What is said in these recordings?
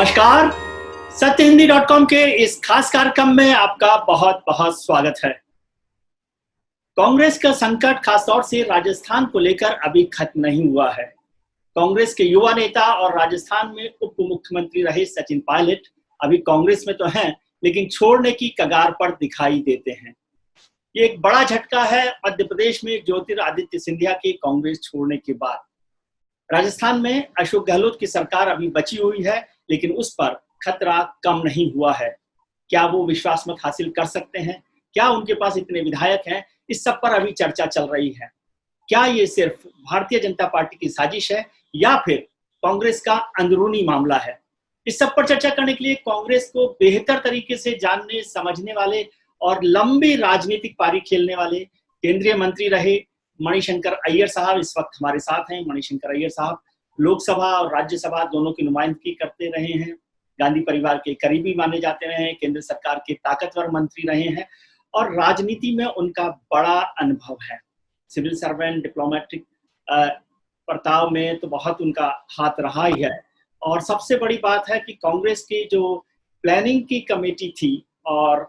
नमस्कार। सत्यहिंदी.com के इस खास कार्यक्रम में आपका बहुत बहुत स्वागत है। कांग्रेस का संकट खासतौर से राजस्थान को लेकर अभी खत्म नहीं हुआ है। कांग्रेस के युवा नेता और राजस्थान में उप मुख्यमंत्री रहे सचिन पायलट अभी कांग्रेस में तो हैं, लेकिन छोड़ने की कगार पर दिखाई देते हैं। ये एक बड़ा झटका है मध्य प्रदेश में ज्योतिरादित्य सिंधिया के कांग्रेस छोड़ने के बाद। राजस्थान में अशोक गहलोत की सरकार अभी बची हुई है, लेकिन उस पर खतरा कम नहीं हुआ है। क्या वो विश्वास मत हासिल कर सकते हैं? क्या उनके पास इतने विधायक हैं? इस सब पर अभी चर्चा चल रही है। क्या ये सिर्फ भारतीय जनता पार्टी की साजिश है या फिर कांग्रेस का अंदरूनी मामला है? इस सब पर चर्चा करने के लिए कांग्रेस को बेहतर तरीके से जानने समझने वाले और लंबी राजनीतिक पारी खेलने वाले केंद्रीय मंत्री रहे मणिशंकर अय्यर साहब इस वक्त हमारे साथ हैं। मणिशंकर अय्यर साहब लोकसभा और राज्यसभा दोनों की नुमाइंदगी करते रहे हैं, गांधी परिवार के करीबी माने जाते रहे हैं, केंद्र सरकार के ताकतवर मंत्री रहे हैं और राजनीति में उनका बड़ा अनुभव है। सिविल सर्वेंट, डिप्लोमेटिक बर्ताव में तो बहुत उनका हाथ रहा ही है। और सबसे बड़ी बात है कि कांग्रेस की जो प्लानिंग की कमेटी थी और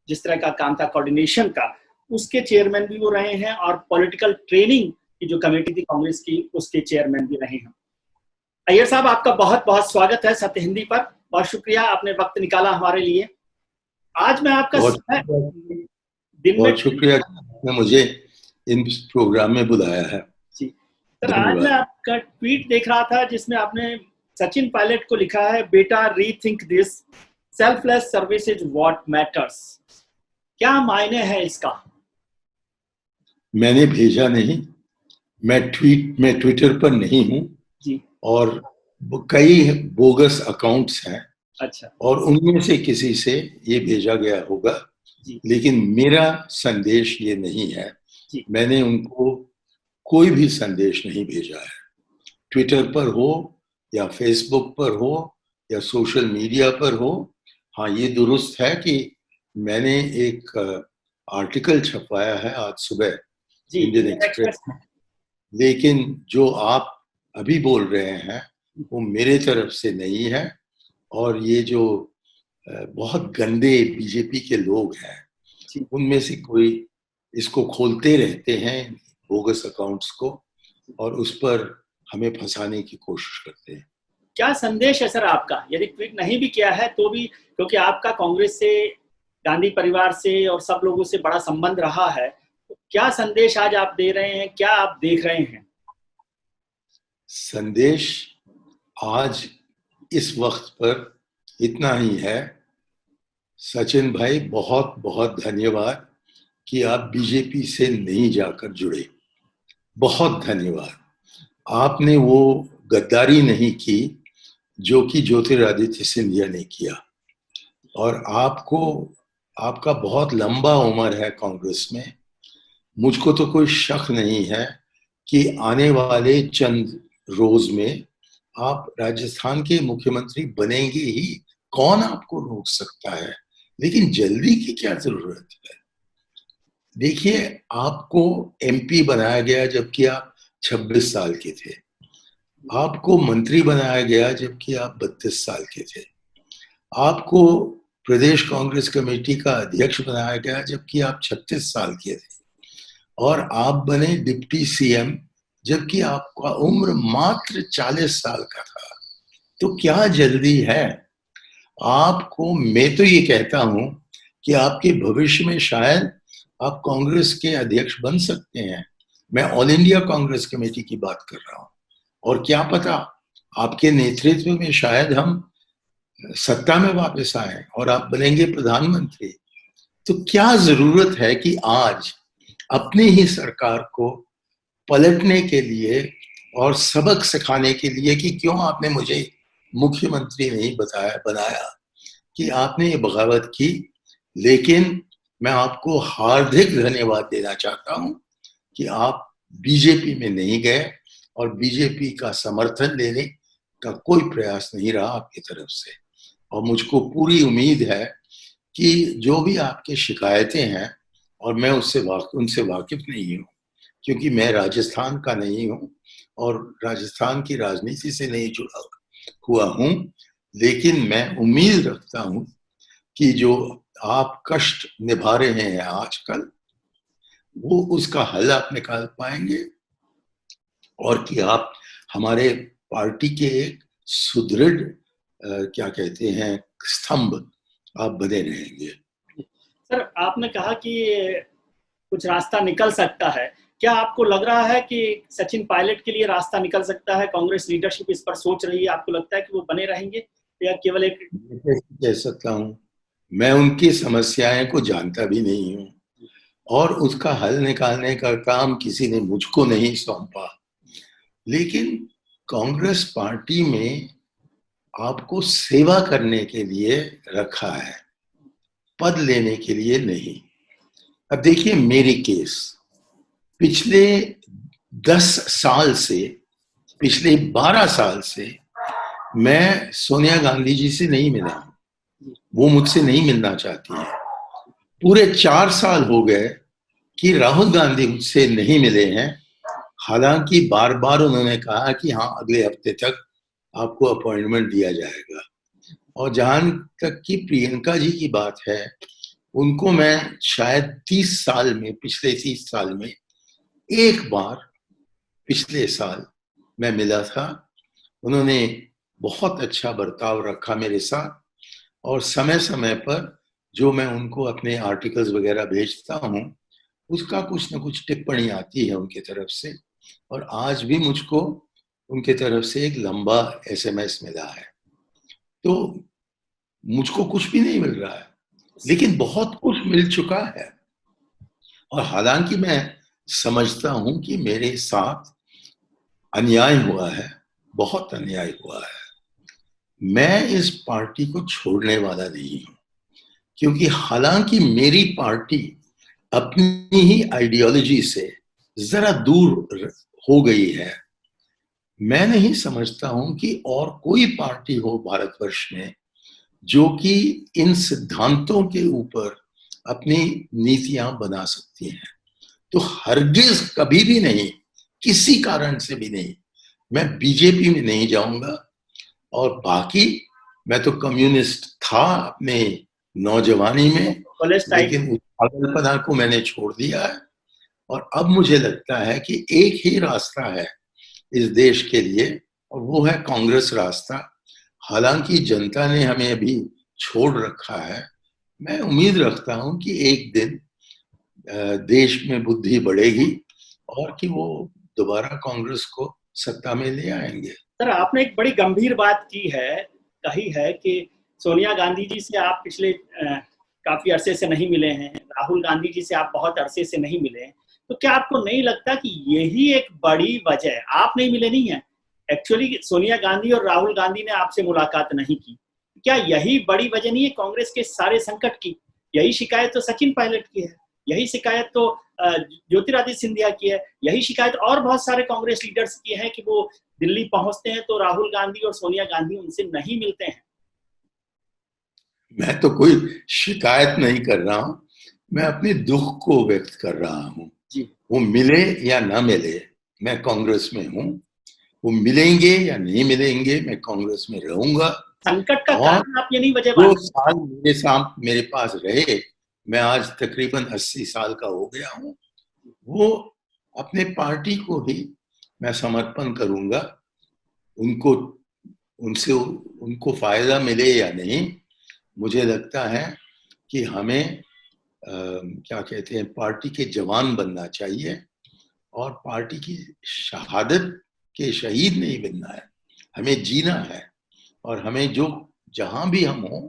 जिस तरह का काम था कोऑर्डिनेशन का, उसके चेयरमैन भी वो रहे हैं और पॉलिटिकल ट्रेनिंग की जो कमेटी थी कांग्रेस की, उसके चेयरमैन भी रहे हैं। अय्यर साहब, आपका बहुत बहुत स्वागत है सत्य हिंदी पर। बहुत शुक्रिया, आपने वक्त निकाला हमारे लिए। आज मैं आपका दिन में शुक्रिया आपने मुझे इन प्रोग्राम में बुलाया है जी सर। आज मैं आपका ट्वीट देख रहा था जिसमें आपने सचिन पायलट को लिखा है, बेटा rethink this, selfless services what matters. क्या मायने है इसका? मैंने भेजा नहीं, मैं ट्विटर पर नहीं हूँ जी, और कई बोगस अकाउंट्स हैं। अच्छा, और उनमें से किसी से ये भेजा गया होगा जी। लेकिन मेरा संदेश ये नहीं है जी। मैंने उनको कोई भी संदेश नहीं भेजा है, ट्विटर पर हो या फेसबुक पर हो या सोशल मीडिया पर हो। हाँ, ये दुरुस्त है कि मैंने एक आर्टिकल छपवाया है आज सुबह इंडियन एक्सप्रेस में, लेकिन जो आप अभी बोल रहे हैं वो मेरे तरफ से नहीं है। और ये जो बहुत गंदे बीजेपी के लोग हैं उनमें से कोई इसको खोलते रहते हैं बोगस अकाउंट्स को और उस पर हमें फंसाने की कोशिश करते हैं। क्या संदेश है सर आपका, यदि ट्वीट नहीं भी किया है तो भी, क्योंकि आपका कांग्रेस से, गांधी परिवार से और सब लोगों से बड़ा संबंध रहा है, तो क्या संदेश आज आप दे रहे हैं, क्या आप देख रहे हैं? संदेश आज इस वक्त पर इतना ही है। सचिन भाई, बहुत बहुत धन्यवाद कि आप बीजेपी से नहीं जाकर जुड़े। बहुत धन्यवाद। आपने वो गद्दारी नहीं की जो कि ज्योतिरादित्य सिंधिया ने किया। और आपका बहुत लंबा उम्र है कांग्रेस में। मुझको तो कोई शक नहीं है कि आने वाले चंद रोज में आप राजस्थान के मुख्यमंत्री बनेंगे ही। कौन आपको रोक सकता है? लेकिन जल्दी की क्या जरूरत है? देखिए, आपको एमपी बनाया गया जबकि आप 26 साल के थे, आपको मंत्री बनाया गया जबकि आप 32 साल के थे, आपको प्रदेश कांग्रेस कमेटी का अध्यक्ष बनाया गया जबकि आप 36 साल के थे, और आप बने डिप्टी सीएम जबकि आपका उम्र मात्र 40 साल का था। तो क्या जल्दी है आपको? मैं तो ये कहता हूं कि आपके भविष्य में शायद आप कांग्रेस के अध्यक्ष बन सकते हैं। मैं ऑल इंडिया कांग्रेस कमेटी की बात कर रहा हूं, और क्या पता आपके नेतृत्व में शायद हम सत्ता में वापस आए और आप बनेंगे प्रधानमंत्री। तो क्या जरूरत है कि आज अपनी ही सरकार को पलटने के लिए और सबक सिखाने के लिए कि क्यों आपने मुझे मुख्यमंत्री नहीं बनाया, कि आपने ये बगावत की। लेकिन मैं आपको हार्दिक धन्यवाद देना चाहता हूं कि आप बीजेपी में नहीं गए और बीजेपी का समर्थन लेने का कोई प्रयास नहीं रहा आपकी तरफ से। और मुझको पूरी उम्मीद है कि जो भी आपके शिकायतें हैं, और मैं उनसे वाकिफ नहीं हूँ क्योंकि मैं राजस्थान का नहीं हूँ और राजस्थान की राजनीति से नहीं जुड़ा हुआ हूँ, लेकिन मैं उम्मीद रखता हूं कि जो आप कष्ट निभा रहे हैं आजकल, वो उसका हल आप निकाल पाएंगे और कि आप हमारे पार्टी के एक सुदृढ़ क्या कहते हैं स्तंभ आप बने रहेंगे। सर, आपने कहा कि कुछ रास्ता निकल सकता है। क्या आपको लग रहा है कि सचिन पायलट के लिए रास्ता निकल सकता है? कांग्रेस लीडरशिप इस पर सोच रही है, आपको लगता है कि वो बने रहेंगे या केवल एक? कह सकता हूं, मैं उनकी समस्याएं को जानता भी नहीं हूं और उसका हल निकालने का काम किसी ने मुझको नहीं सौंपा। लेकिन कांग्रेस पार्टी में आपको सेवा करने के लिए रखा है, पद लेने के लिए नहीं। अब देखिए मेरी केस, पिछले 10 साल से, पिछले 12 साल से मैं सोनिया गांधी जी से नहीं मिला हूं, वो मुझसे नहीं मिलना चाहती है। पूरे 4 साल हो गए कि राहुल गांधी मुझसे नहीं मिले हैं, हालांकि बार बार उन्होंने कहा कि हाँ अगले हफ्ते तक आपको अपॉइंटमेंट दिया जाएगा। और जहां तक कि प्रियंका जी की बात है, उनको मैं शायद 30 साल में, पिछले 30 साल में एक बार पिछले साल मैं मिला था। उन्होंने बहुत अच्छा बर्ताव रखा मेरे साथ और समय समय पर जो मैं उनको अपने आर्टिकल्स वगैरह भेजता हूँ उसका कुछ ना कुछ टिप्पणी आती है उनके तरफ से। और आज भी मुझको उनके तरफ से एक लंबा एसएमएस मिला है। तो मुझको कुछ भी नहीं मिल रहा है, लेकिन बहुत कुछ मिल चुका है। और हालांकि मैं समझता हूं कि मेरे साथ अन्याय हुआ है, बहुत अन्याय हुआ है, मैं इस पार्टी को छोड़ने वाला नहीं हूं। क्योंकि हालांकि मेरी पार्टी अपनी ही आइडियोलॉजी से जरा दूर हो गई है, मैं नहीं समझता हूं कि और कोई पार्टी हो भारतवर्ष में जो कि इन सिद्धांतों के ऊपर अपनी नीतियां बना सकती हैं। तो हरगिज कभी भी नहीं, किसी कारण से भी नहीं, मैं बीजेपी में नहीं जाऊंगा। और बाकी मैं तो कम्युनिस्ट था अपने नौजवानी में, लेकिन उस पागलपना को मैंने छोड़ दिया है। और अब मुझे लगता है कि एक ही रास्ता है इस देश के लिए और वो है कांग्रेस रास्ता। हालांकि जनता ने हमें अभी छोड़ रखा है, मैं उम्मीद रखता हूं कि एक दिन देश में बुद्धि बढ़ेगी और कि वो दोबारा कांग्रेस को सत्ता में ले आएंगे। सर, आपने एक बड़ी गंभीर बात कही है कि सोनिया गांधी जी से आप पिछले काफी अरसे से नहीं मिले हैं, राहुल गांधी जी से आप बहुत अरसे से नहीं मिले हैं। तो क्या आपको नहीं लगता कि यही एक बड़ी वजह है? आप नहीं मिले नहीं है, एक्चुअली सोनिया गांधी और राहुल गांधी ने आपसे मुलाकात नहीं की। क्या यही बड़ी वजह नहीं है कांग्रेस के सारे संकट की? यही शिकायत तो सचिन पायलट की है, यही शिकायत तो ज्योतिरादित्य सिंधिया की है, यही शिकायत और बहुत सारे कांग्रेस लीडर्स की है कि वो दिल्ली पहुंचते हैं तो राहुल गांधी और सोनिया गांधी उनसे नहीं मिलते हैं। मैं तो कोई शिकायत नहीं कर रहा हूं, मैं अपने दुख को व्यक्त कर रहा हूं। वो मिले या ना मिले, मैं कांग्रेस में हूं। वो मिलेंगे या नहीं मिलेंगे, मैं कांग्रेस में रहूंगा। संकट का और कारण आप ये नहीं वजह 2 साल मेरे पास रहे, मैं आज तकरीबन 80 साल का हो गया हूं, वो अपने पार्टी को ही मैं समर्पण करूंगा। उनको उनसे उनको फायदा मिले या नहीं, मुझे लगता है कि हमें क्या कहते हैं, पार्टी के जवान बनना चाहिए और पार्टी की शहादत के शहीद नहीं बनना है। हमें जीना है और हमें जो जहां भी हम हो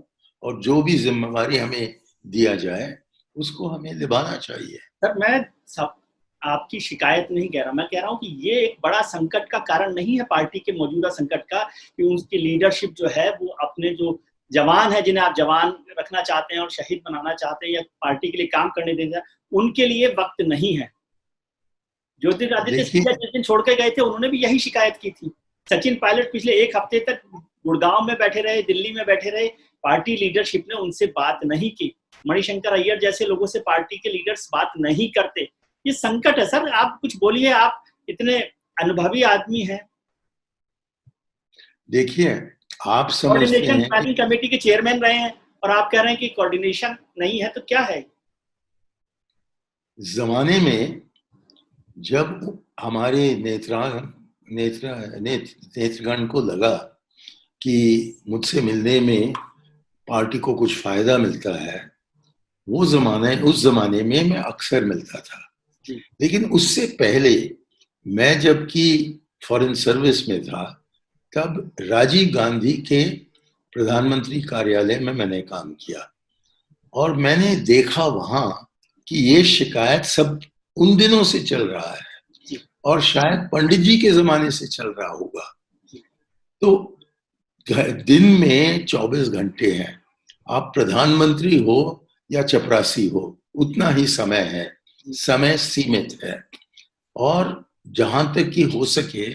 और जो भी जिम्मेवारी हमें दिया जाए उसको हमें निभाना चाहिए। सर, मैं सब आपकी शिकायत नहीं कह रहा, मैं कह रहा हूं कि ये एक बड़ा संकट का कारण नहीं है पार्टी के मौजूदा संकट का, कि उनकी लीडरशिप जो है वो अपने जो जवान है, जिन्हें आप जवान रखना चाहते हैं और शहीद बनाना चाहते हैं या पार्टी के लिए काम करने देना, उनके लिए वक्त नहीं है। ज्योतिरादित्य सिंधिया जिस दिन छोड़ के गए थे उन्होंने भी यही शिकायत की थी। सचिन पायलट पिछले एक हफ्ते तक गुड़गांव में बैठे रहे, दिल्ली में बैठे रहे, पार्टी लीडरशिप ने उनसे बात नहीं की। मणिशंकर अय्यर जैसे लोगों से पार्टी के लीडर्स बात नहीं करते। ये संकट है सर, आप कुछ बोलिए, आप इतने अनुभवी आदमी हैं। देखिए, आप समझते कोऑर्डिनेशन हैं प्लानिंग कमेटी के चेयरमैन रहे हैं और आप कह रहे हैं कि कोऑर्डिनेशन नहीं है, तो क्या है? जमाने में जब हमारे नेत्रगण को लगा कि मुझसे मिलने में पार्टी को कुछ फायदा मिलता है, उस जमाने में मैं अक्सर मिलता था। लेकिन उससे पहले मैं जबकि फॉरेन सर्विस में था, तब राजीव गांधी के प्रधानमंत्री कार्यालय में मैंने काम किया और मैंने देखा वहां कि ये शिकायत सब उन दिनों से चल रहा है और शायद पंडित जी के जमाने से चल रहा होगा। तो दिन में 24 घंटे हैं, आप प्रधानमंत्री हो या चपरासी हो, उतना ही समय है, समय सीमित है। और जहां तक कि हो सके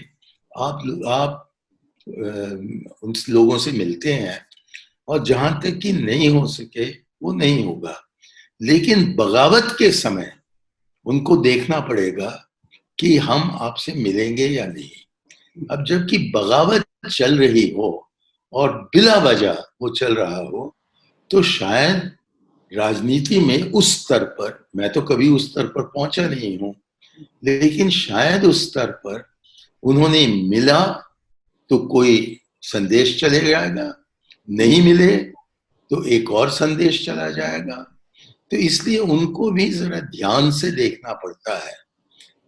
आप उन लोगों से मिलते हैं, और जहां तक कि नहीं हो सके वो नहीं होगा। लेकिन बगावत के समय उनको देखना पड़ेगा कि हम आपसे मिलेंगे या नहीं। अब जबकि बगावत चल रही हो और बिला वजह वो चल रहा हो, तो शायद राजनीति में उस स्तर पर, मैं तो कभी उस स्तर पर पहुंचा नहीं हूं, लेकिन शायद उस स्तर पर उन्होंने मिला तो कोई संदेश चले जाएगा, नहीं मिले तो एक और संदेश चला जाएगा। तो इसलिए उनको भी जरा ध्यान से देखना पड़ता है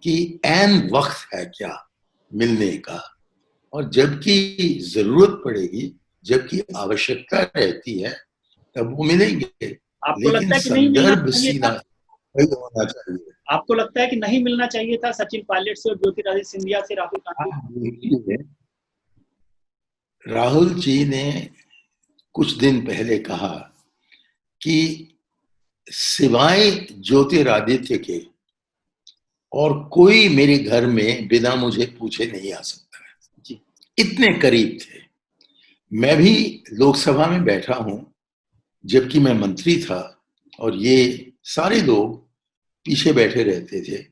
कि ऐन वक्त है क्या मिलने का, और जबकि जरूरत पड़ेगी, जबकि आवश्यकता रहती है, तब वो मिलेंगे। आपको लेकिन लगता है कि नहीं मिलना संदर्भ चाहिए सीधा था? सही होना चाहिए। आपको लगता है कि नहीं मिलना चाहिए था सचिन पायलट से और ज्योतिरादित्य सिंधिया से राहुल गांधी? देखिए, राहुल जी ने कुछ दिन पहले कहा कि सिवाय ज्योतिरादित्य के और कोई मेरे घर में बिना मुझे पूछे नहीं आ सकता है। इतने करीब थे। मैं भी लोकसभा में बैठा हूं जबकि मैं मंत्री था, और ये सारे लोग पीछे बैठे रहते थे,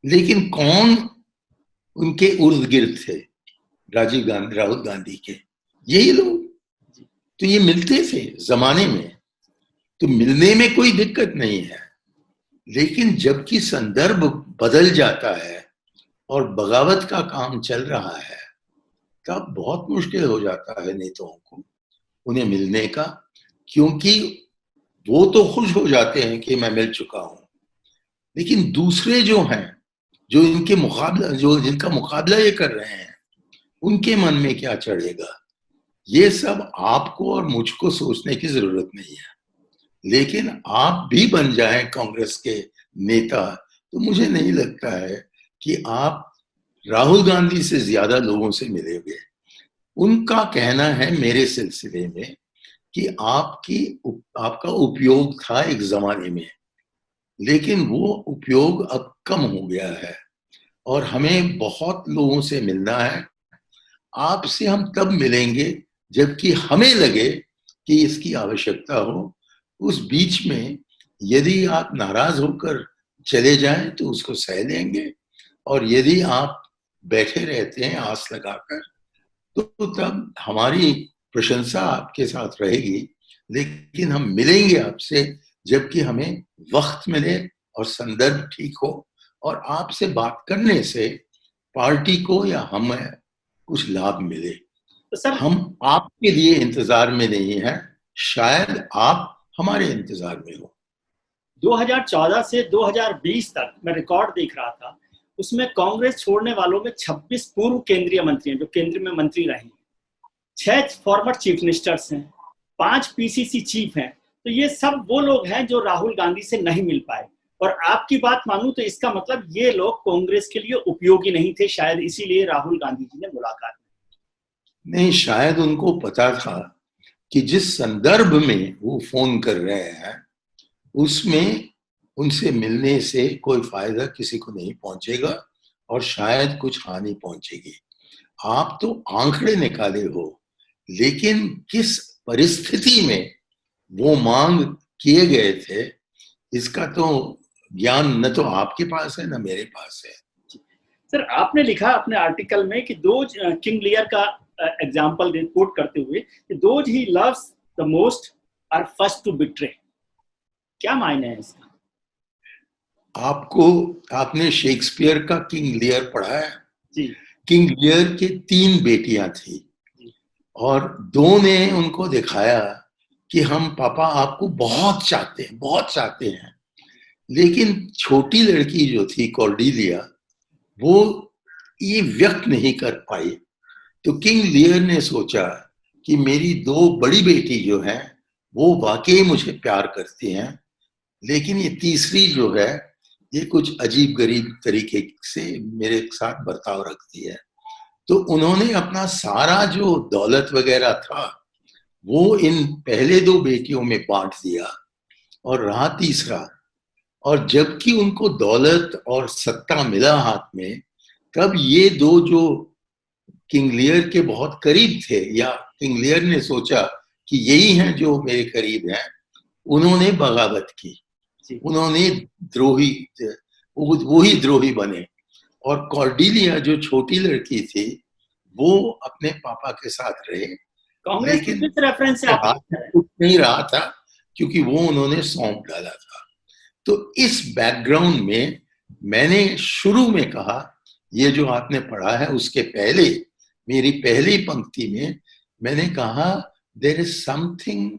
लेकिन कौन उनके उर्द गिर्द थे? राहुल गांधी के यही लोग। तो ये मिलते थे जमाने में, तो मिलने में कोई दिक्कत नहीं है। लेकिन जबकि संदर्भ बदल जाता है और बगावत का काम चल रहा है, तब बहुत मुश्किल हो जाता है नेताओं को उन्हें मिलने का, क्योंकि वो तो खुश हो जाते हैं कि मैं मिल चुका हूं, लेकिन दूसरे जो हैं, जो इनके मुकाबला, जो जिनका मुकाबला ये कर रहे हैं, उनके मन में क्या चढ़ेगा, ये सब आपको और मुझको सोचने की जरूरत नहीं है। लेकिन आप भी बन जाएं कांग्रेस के नेता, तो मुझे नहीं लगता है कि आप राहुल गांधी से ज्यादा लोगों से मिलेंगे। उनका कहना है मेरे सिलसिले में कि आपका उपयोग था एक जमाने में, लेकिन वो उपयोग अब कम हो गया है और हमें बहुत लोगों से मिलना है। आपसे हम तब मिलेंगे जबकि हमें लगे कि इसकी आवश्यकता हो। उस बीच में यदि आप नाराज होकर चले जाएं तो उसको सह लेंगे, और यदि आप बैठे रहते हैं आस लगाकर, तो तब हमारी प्रशंसा आपके साथ रहेगी। लेकिन हम मिलेंगे आपसे जबकि हमें वक्त मिले और संदर्भ ठीक हो, और आपसे बात करने से पार्टी को या हमें कुछ लाभ मिले। तो सर, हम आपके लिए इंतजार में नहीं है, शायद आप हमारे इंतजार में हो। 2014 से 2020 तक मैं रिकॉर्ड देख रहा था, उसमें कांग्रेस छोड़ने वालों में 26 पूर्व केंद्रीय मंत्री हैं जो केंद्र में मंत्री रहे हैं, 6 फॉर्मर चीफ मिनिस्टर्स हैं, 5 पीसीसी चीफ हैं। तो ये सब वो लोग हैं जो राहुल गांधी से नहीं मिल पाए। और आपकी बात मानूं तो इसका मतलब ये लोग कांग्रेस के लिए उपयोगी नहीं थे, शायद इसीलिए राहुल गांधी जी ने मुलाकात नहीं, शायद उनको पता था कि जिस संदर्भ में वो फोन कर रहे हैं उसमें उनसे मिलने से कोई फायदा किसी को नहीं पहुंचेगा और शायद कुछ हानि पहुंचेगी। आप तो आंकड़े निकाले हो, लेकिन किस परिस्थिति में वो मांग किए गए थे, इसका तो ज्ञान न तो आपके पास है न मेरे पास है। सर, आपने लिखा अपने आर्टिकल में कि 2 किंग लियर का एग्जाम्पल कोट करते हुए कि those he loves the most are first to betray. क्या मायने है इसका? आपने शेक्सपियर का किंग लियर पढ़ा है? जी। किंग लियर की 3 बेटियां थी और 2 ने उनको दिखाया कि हम पापा आपको बहुत चाहते हैं, लेकिन छोटी लड़की जो थी कॉर्डेलिया, वो ये व्यक्त नहीं कर पाई। तो किंग लियर ने सोचा कि मेरी 2 बड़ी बेटी जो हैं वो वाकई मुझे प्यार करती हैं, लेकिन ये तीसरी जो है ये कुछ अजीब गरीब तरीके से मेरे साथ बर्ताव रखती है। तो उन्होंने अपना सारा जो दौलत वगैरह था वो इन पहले 2 बेटियों में बांट दिया और रहा तीसरा। और जबकि उनको दौलत और सत्ता मिला हाथ में, तब ये 2 जो किंग लियर के बहुत करीब थे, या किंग लियर ने सोचा कि यही हैं जो मेरे करीब हैं, उन्होंने बगावत की, उन्होंने द्रोही, वो ही द्रोही बने। और कॉर्डेलिया जो छोटी लड़की थी वो अपने पापा के साथ रहे, कांग्रेस लेकिन किस रेफरेंस से आप कुछ नहीं रहा था क्योंकि वो उन्होंने सौंप डाला था। तो इस बैकग्राउंड में मैंने शुरू में कहा, ये जो आपने पढ़ा है उसके पहले मेरी पहली पंक्ति में मैंने कहा, there is something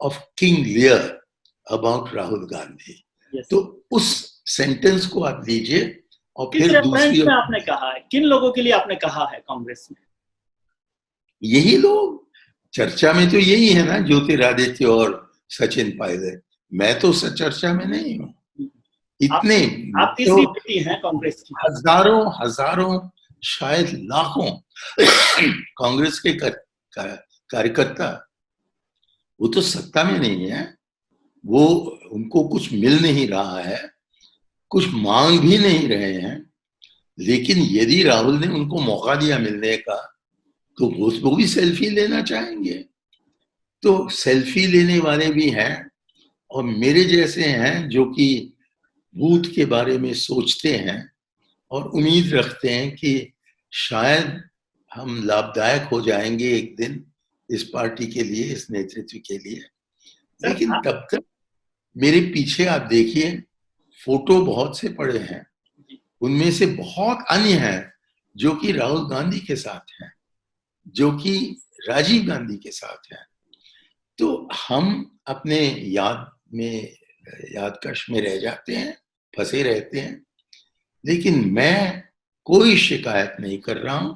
of King Lear about Rahul Gandhi. तो उस सेंटेंस को आप लीजिए और फिर दूसरी में आपने कहा है, किन लोगों के लिए आपने कहा है कांग्रेस में? यही लोग चर्चा में तो यही है ना, ज्योतिरादित्य और सचिन पायलट। मैं तो चर्चा में नहीं हूँ। इतने आप तीसरी बेटी हैं कांग्रेस की। हजारों शायद लाखों कांग्रेस के कार्यकर्ता वो तो सत्ता में नहीं है, वो उनको कुछ मिल नहीं रहा है, कुछ मांग भी नहीं रहे हैं, लेकिन यदि राहुल ने उनको मौका दिया मिलने का तो वो भी सेल्फी लेना चाहेंगे। तो सेल्फी लेने वाले भी हैं और मेरे जैसे हैं जो कि भूत के बारे में सोचते हैं और उम्मीद रखते हैं कि शायद हम लाभदायक हो जाएंगे एक दिन इस पार्टी के लिए, इस नेतृत्व के लिए। लेकिन तब तक मेरे पीछे आप देखिए, फोटो बहुत से पड़े हैं, उनमें से बहुत अन्य हैं जो कि राहुल गांधी के साथ हैं, जो कि राजीव गांधी के साथ हैं। तो हम अपने यादकश में रह जाते हैं, फंसे रहते हैं। लेकिन मैं कोई शिकायत नहीं कर रहा हूं।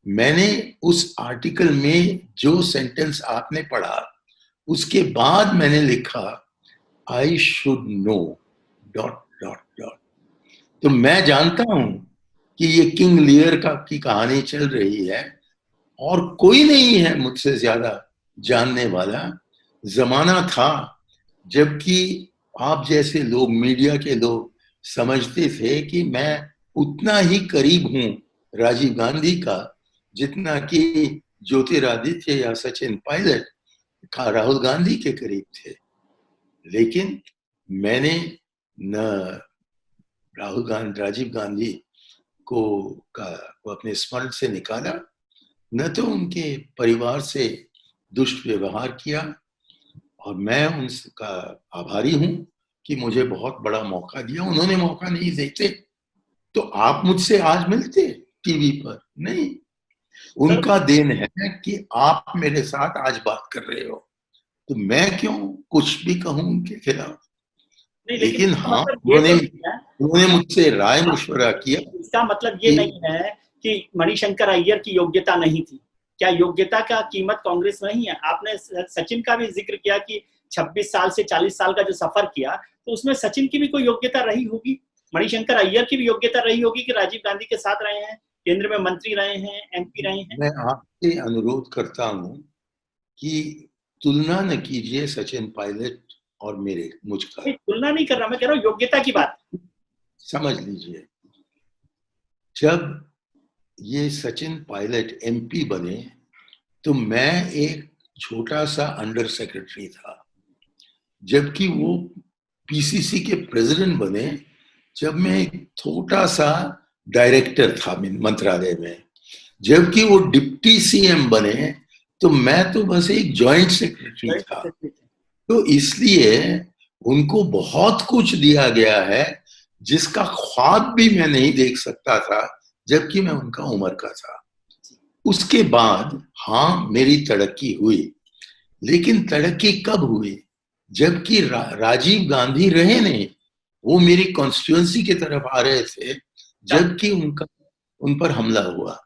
मैंने उस आर्टिकल में जो सेंटेंस आपने पढ़ा उसके बाद मैंने लिखा, आई शुड नो ... तो मैं जानता हूं कि ये किंग लियर की कहानी चल रही है और कोई नहीं है मुझसे ज्यादा जानने वाला। जमाना था जबकि आप जैसे लोग, मीडिया के लोग समझते थे कि मैं उतना ही करीब हूं राजीव गांधी का जितना कि ज्योतिरादित्य या सचिन पायलट का राहुल गांधी के करीब थे। लेकिन मैंने न राजीव गांधी को अपने स्मरण से निकाला, न तो उनके परिवार से दुष्ट व्यवहार किया, और मैं उनका आभारी हूं कि मुझे बहुत बड़ा मौका दिया। उन्होंने मौका नहीं देते तो आप मुझसे आज मिलते टीवी पर? नहीं। उनका देन है कि आप मेरे साथ आज बात कर रहे हो, तो मैं क्यों कुछ भी कहूं उनके खिलाफ। लेकिन हाँ, उन्होंने मुझसे राय मशवरा किया। इसका मतलब ये नहीं है कि मणिशंकर अय्यर की योग्यता नहीं थी। क्या योग्यता का कीमत कांग्रेस में नहीं है? आपने सचिन का भी जिक्र किया कि 26 साल से 40 साल का जो सफर किया, तो उसमें सचिन की भी कोई योग्यता रही होगी, मणिशंकर अय्यर की भी योग्यता रही होगी कि राजीव गांधी के साथ रहे हैं, केंद्र में मंत्री रहे हैं, MP रहे हैं। मैं आपसे अनुरोध करता हूं कि तुलना न कीजिए सचिन पायलट और मुझका। तुलना नहीं कर रहा, मैं कह रहा हूँ योग्यता की बात। समझ लीजिए, जब ये सचिन पायलट MP बने तो मैं एक छोटा सा अंडर सेक्रेटरी था, जबकि वो PCC के प्रेसिडेंट बने जब मैं एक छोटा सा डायरेक्टर था मंत्रालय में। जबकि वो डिप्टी सीएम बने तो मैं तो बस एक जॉइंट सेक्रेटरी था। तो इसलिए उनको बहुत कुछ दिया गया है जिसका ख्वाब भी मैं नहीं देख सकता था जबकि मैं उनका उम्र का था। उसके बाद हाँ मेरी तरक्की हुई, लेकिन तरक्की कब हुई? जबकि राजीव गांधी रहे नहीं, वो मेरी कॉन्स्टिट्यूएंसी की तरफ आ रहे थे जबकि उन पर हमला हुआ।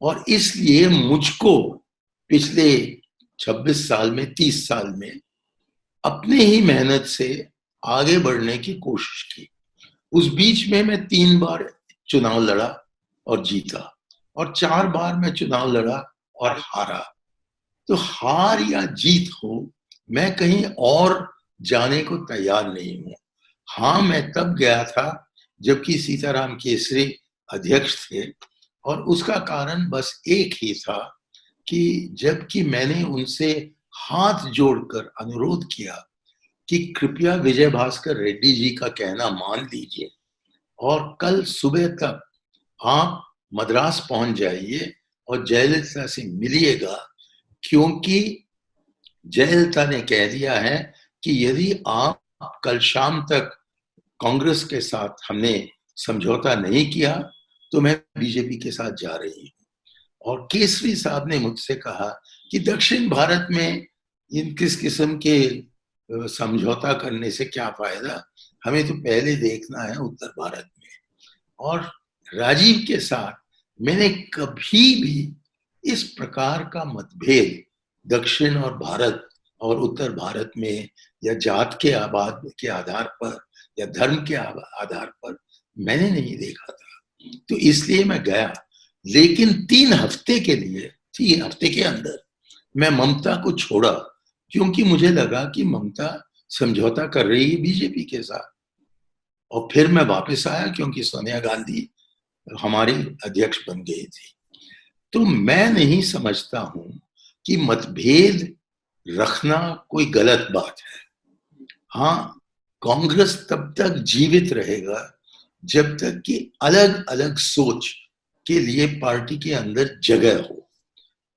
और इसलिए मुझको पिछले 26 साल में 30 साल में अपने ही मेहनत से आगे बढ़ने की कोशिश की। उस बीच में मैं 3 बार चुनाव लड़ा और जीता, और 4 बार मैं चुनाव लड़ा और हारा। तो हार या जीत हो, मैं कहीं और जाने को तैयार नहीं हूं। हाँ, मैं तब गया था जबकि सीताराम केसरी अध्यक्ष थे, और उसका कारण बस एक ही था कि जबकि मैंने उनसे हाथ जोड़कर अनुरोध किया कि कृपया विजय भास्कर रेड्डी जी का कहना मान लीजिए और कल सुबह तक आप मद्रास पहुंच जाइए और जयललिता से मिलिएगा, क्योंकि जयललिता ने कह दिया है कि यदि आप कल शाम तक कांग्रेस के साथ हमने समझौता नहीं किया तो मैं बीजेपी के साथ जा रही हूँ। और केसरी साहब ने मुझसे कहा कि दक्षिण भारत में इन किस किस्म के समझौता करने से क्या फायदा, हमें तो पहले देखना है उत्तर भारत में। और राजीव के साथ मैंने कभी भी इस प्रकार का मतभेद दक्षिण और भारत और उत्तर भारत में या जात के आधार पर या धर्म के आधार पर मैंने नहीं देखा था। तो इसलिए मैं गया, लेकिन 3 हफ्ते के लिए, 3 हफ्ते के अंदर मैं ममता को छोड़ा, क्योंकि मुझे लगा कि ममता समझौता कर रही है बीजेपी के साथ। और फिर मैं वापस आया क्योंकि सोनिया गांधी हमारी अध्यक्ष बन गई थी। तो मैं नहीं समझता हूं कि मतभेद रखना कोई गलत बात है। हाँ, कांग्रेस तब तक जीवित रहेगा जब तक कि अलग अलग सोच के लिए पार्टी के अंदर जगह हो।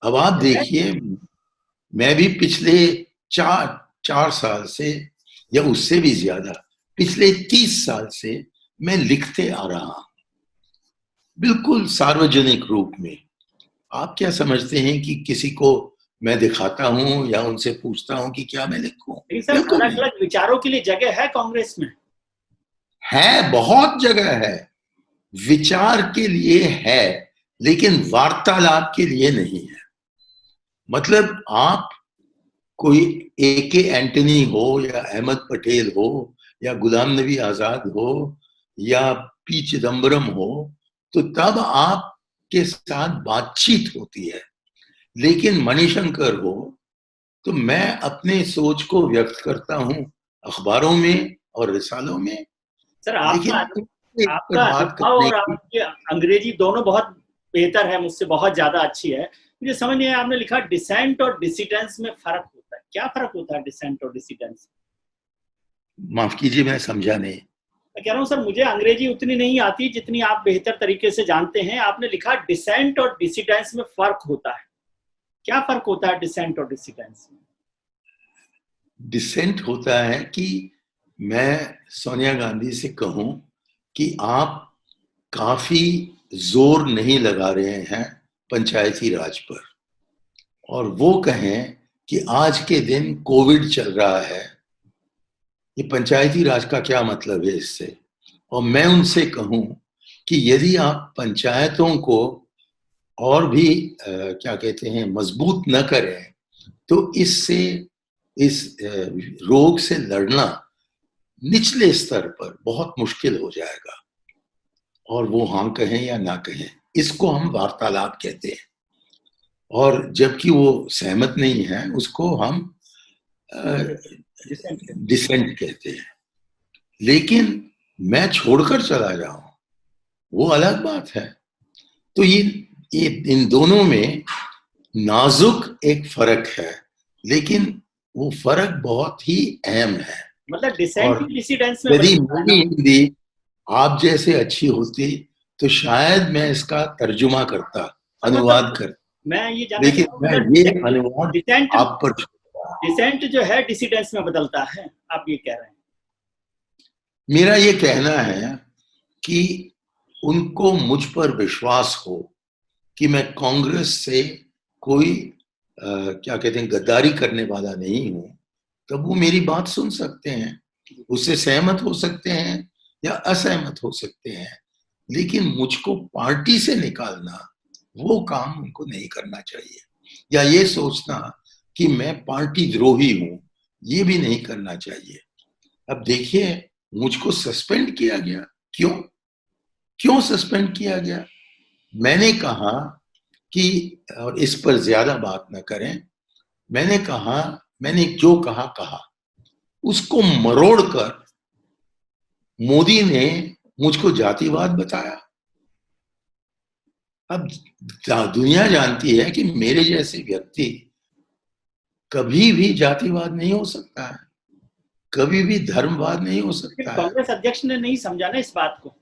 अब आप देखिए, मैं भी पिछले 4 साल से या उससे भी ज्यादा पिछले 30 साल से मैं लिखते आ रहा हूं, बिल्कुल सार्वजनिक रूप में। आप क्या समझते हैं कि किसी को मैं दिखाता हूं या उनसे पूछता हूं कि क्या मैं लिखूं? बिल्कुल अलग अलग विचारों के लिए जगह है कांग्रेस में, है, बहुत जगह है, विचार के लिए है, लेकिन वार्तालाप के लिए नहीं है। मतलब आप कोई AK एंटनी हो या अहमद पटेल हो या गुलाम नबी आजाद हो या P चिदम्बरम हो, तो तब आपके साथ बातचीत होती है। लेकिन मणिशंकर हो तो मैं अपने सोच को व्यक्त करता हूं अखबारों में और रिसालों में। सर लेकिन आपका अनुभव और आपकी अंग्रेजी दोनों बहुत बेहतर है, मुझसे बहुत ज्यादा अच्छी है। मुझे समझ नहीं आया, आपने लिखा डिसेंट और डिसिडेंस में फर्क होता है। क्या फर्क होता है डिसेंट और डिसिडेंस? माफ कीजिए, मैं समझा नहीं। मैं कह रहा हूँ सर, मुझे अंग्रेजी उतनी नहीं आती जितनी आप बेहतर तरीके से जानते हैं। आपने लिखा डिसेंट और डिसिडेंस में फर्क होता है। क्या फर्क होता है डिसेंट और डिसिडेंस में? डिसेंट होता है कि मैं सोनिया गांधी से कहूं कि आप काफी जोर नहीं लगा रहे हैं पंचायती राज पर, और वो कहें कि आज के दिन कोविड चल रहा है, ये पंचायती राज का क्या मतलब है इससे। और मैं उनसे कहूं कि यदि आप पंचायतों को और भी क्या कहते हैं मजबूत न करें तो इससे इस रोग से लड़ना निचले स्तर पर बहुत मुश्किल हो जाएगा। और वो हाँ कहें या ना कहें, इसको हम वार्तालाप कहते हैं। और जबकि वो सहमत नहीं है, उसको हम डिसेंट कहते हैं। लेकिन मैं छोड़कर चला जाऊं, वो अलग बात है। तो ये इन दोनों में नाजुक एक फर्क है, लेकिन वो फर्क बहुत ही अहम है। मतलब डिसेंट डिसिडेंस में यदि मेरी हिंदी आप जैसे अच्छी होती तो शायद मैं इसका तर्जुमा करता अनुवाद कर, मैं ये जानना लेकिन चाहूंगा, मैं ये अनुवाद डिसेंट आप पर डिसेंट जो है डिसिडेंस में बदलता है, आप ये कह रहे हैं? मेरा ये कहना है कि उनको मुझ पर विश्वास हो कि मैं कांग्रेस से कोई क्या कहते हैं गद्दारी करने वाला नहीं हूं, तब वो मेरी बात सुन सकते हैं, उससे सहमत हो सकते हैं या असहमत हो सकते हैं, लेकिन मुझको पार्टी से निकालना वो काम उनको नहीं करना चाहिए, या ये सोचना कि मैं पार्टी द्रोही हूं, ये भी नहीं करना चाहिए। अब देखिए, मुझको सस्पेंड किया गया, क्यों क्यों सस्पेंड किया गया? मैंने कहा कि, और इस पर ज्यादा बात न करें, मैंने जो कहा उसको मरोड़कर मोदी ने मुझको जातिवाद बताया। अब दुनिया जानती है कि मेरे जैसे व्यक्ति कभी भी जातिवाद नहीं हो सकता है, कभी भी धर्मवाद नहीं हो सकता है। कांग्रेस अध्यक्ष ने नहीं समझा ना इस बात को?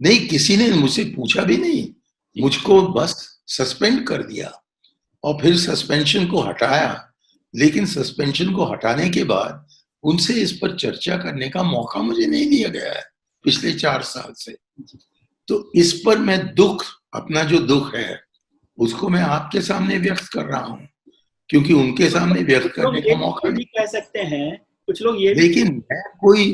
नहीं, किसी ने मुझसे पूछा भी नहीं, मुझको बस सस्पेंड कर दिया और फिर सस्पेंशन को हटाया, लेकिन सस्पेंशन को हटाने के बाद उनसे इस पर चर्चा करने का मौका मुझे नहीं दिया गया है पिछले 4 साल से। तो इस पर मैं अपना जो दुख है उसको मैं आपके सामने व्यक्त कर रहा हूं, क्योंकि उनके सामने व्यक्त करने का मौका नहीं। कह सकते हैं कुछ लोग ये, लेकिन मैं कोई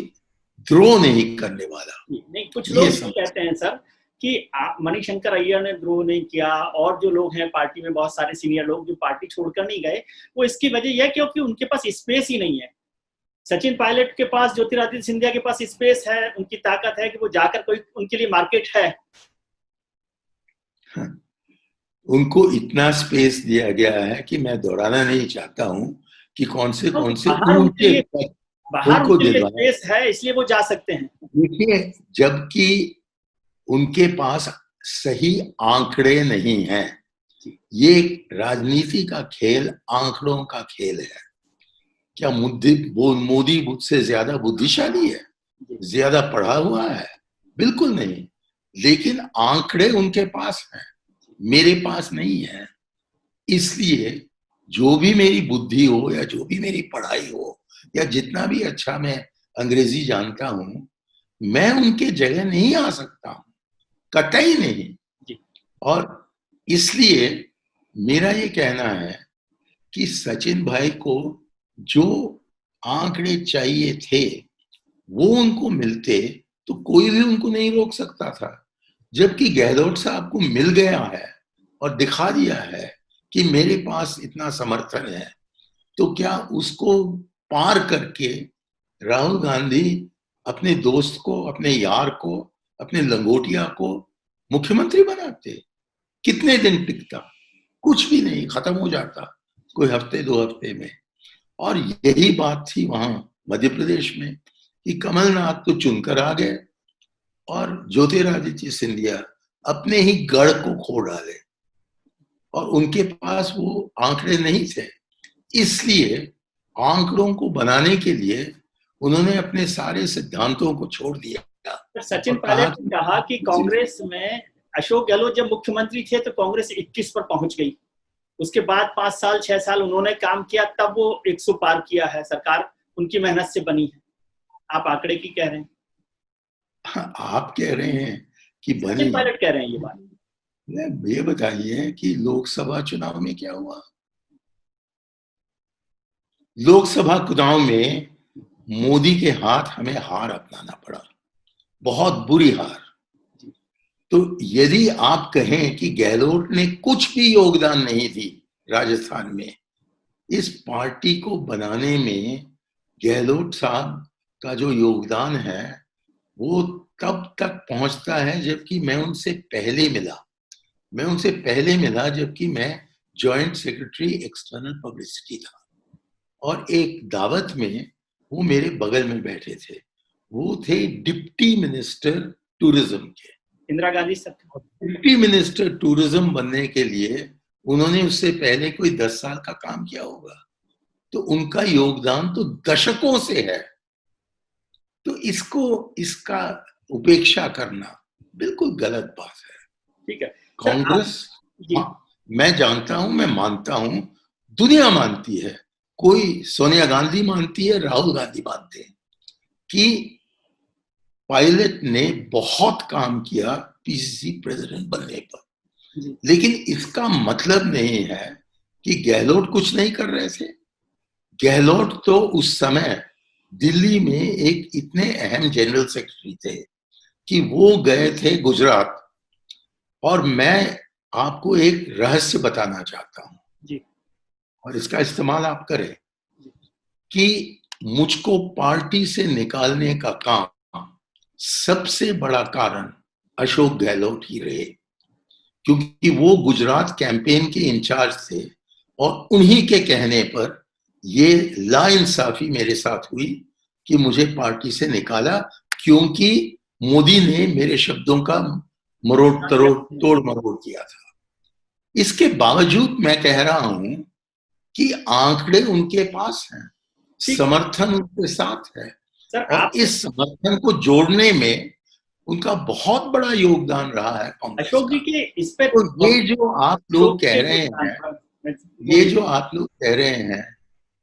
द्रोह नहीं करने वाला। नहीं, कुछ लोग ये कहते हैं सर कि मणिशंकर अय्यर ने द्रोह नहीं किया, और जो लोग हैं पार्टी में बहुत सारे सीनियर लोग जो पार्टी छोड़कर नहीं गए, वो इसकी वजह यह क्योंकि उनके पास स्पेस ही नहीं है। सचिन पायलट के पास, ज्योतिरादित्य सिंधिया के पास स्पेस है, उनकी ताकत है कि वो जाकर कोई उनके लिए मार्केट है। उनको इतना स्पेस दिया गया है कि मैं दोहराना नहीं चाहता हूं कि कौन से बाहर उनके लिए स्पेस है, इसलिए वो जा सकते हैं। देखिए, जबकि उनके पास सही आंकड़े नहीं हैं, ये राजनीति का खेल आंकड़ों का खेल है। क्या मोदी मुझसे ज्यादा बुद्धिशाली है, ज्यादा पढ़ा हुआ है? बिल्कुल नहीं, लेकिन आंकड़े उनके पास हैं, मेरे पास नहीं है। इसलिए जो भी मेरी बुद्धि हो या जो भी मेरी पढ़ाई हो या जितना भी अच्छा मैं अंग्रेजी जानता हूं, मैं उनके जगह नहीं आ सकता हूं, कतई नहीं। और इसलिए मेरा ये कहना है कि सचिन भाई को जो आंकड़े चाहिए थे वो उनको मिलते तो कोई भी उनको नहीं रोक सकता था, जबकि गहलोत साहब को मिल गया है और दिखा दिया है कि मेरे पास इतना समर्थन है, तो क्या उसको पार करके राहुल गांधी अपने दोस्त को, अपने यार को, अपने लंगोटिया को मुख्यमंत्री बनाते? कितने दिन टिकता? कुछ भी नहीं, खत्म हो जाता कोई हफ्ते 2 हफ्ते में। और यही बात थी वहां मध्य प्रदेश में कि कमलनाथ तो चुनकर आ गए और ज्योतिरादित्य सिंधिया अपने ही गढ़ को खो डाले, और उनके पास वो आंकड़े नहीं थे। इसलिए आंकड़ों को बनाने के लिए उन्होंने अपने सारे सिद्धांतों को छोड़ दिया। सचिन पायलट ने कहा कि कांग्रेस में अशोक गहलोत जब मुख्यमंत्री थे तो कांग्रेस 21 पर पहुंच गई, उसके बाद 5 साल 6 साल उन्होंने काम किया, तब वो 100 पार किया है, सरकार उनकी मेहनत से बनी है। आप आंकड़े की कह रहे हैं? आप कह रहे हैं कि बनी, सचिन पायलट कह रहे हैं ये बात। ये बताइए कि लोकसभा चुनाव में क्या हुआ? लोकसभा चुनाव में मोदी के हाथ हमें हार अपनाना पड़ा, बहुत बुरी हार। तो यदि आप कहें कि गहलोत ने कुछ भी योगदान नहीं दी राजस्थान में, इस पार्टी को बनाने में गहलोत साहब का जो योगदान है वो तब तक पहुंचता है जबकि मैं उनसे पहले मिला जबकि मैं जॉइंट सेक्रेटरी एक्सटर्नल पब्लिसिटी था, और एक दावत में वो मेरे बगल में बैठे थे। वो थे डिप्टी मिनिस्टर टूरिज्म के, इंदिरा गांधी सरकार। डिप्टी मिनिस्टर टूरिज्म बनने के लिए उन्होंने उससे पहले कोई 10 साल का काम किया होगा, तो उनका योगदान तो दशकों से है। तो इसका उपेक्षा करना बिल्कुल गलत बात है। ठीक है कांग्रेस मैं जानता हूं, मैं मानता हूं, दुनिया मानती है, कोई सोनिया गांधी मानती है, राहुल गांधी मानते हैं कि पायलट ने बहुत काम किया पीसीसी प्रेसिडेंट बनने पर। लेकिन इसका मतलब नहीं है कि गहलोत कुछ नहीं कर रहे थे। गहलोत तो उस समय दिल्ली में एक इतने अहम जनरल सेक्रेटरी थे कि वो गए थे गुजरात। और मैं आपको एक रहस्य बताना चाहता हूं और इसका इस्तेमाल आप करें कि मुझको पार्टी से निकालने का काम सबसे बड़ा कारण अशोक गहलोत ही रहे, क्योंकि वो गुजरात कैंपेन के इंचार्ज थे और उन्हीं के कहने पर ये लाइंसाफी मेरे साथ हुई कि मुझे पार्टी से निकाला, क्योंकि मोदी ने मेरे शब्दों का तोड़ मरोड़ किया था। इसके बावजूद मैं कह रहा हूं कि आंकड़े उनके पास हैं, समर्थन उनके साथ है और इस समर्थन को जोड़ने में उनका बहुत बड़ा योगदान रहा है कांग्रेस अशोक जी के इस पे तो ये जो आप लोग कह रहे हैं, ये जो आप लोग कह रहे हैं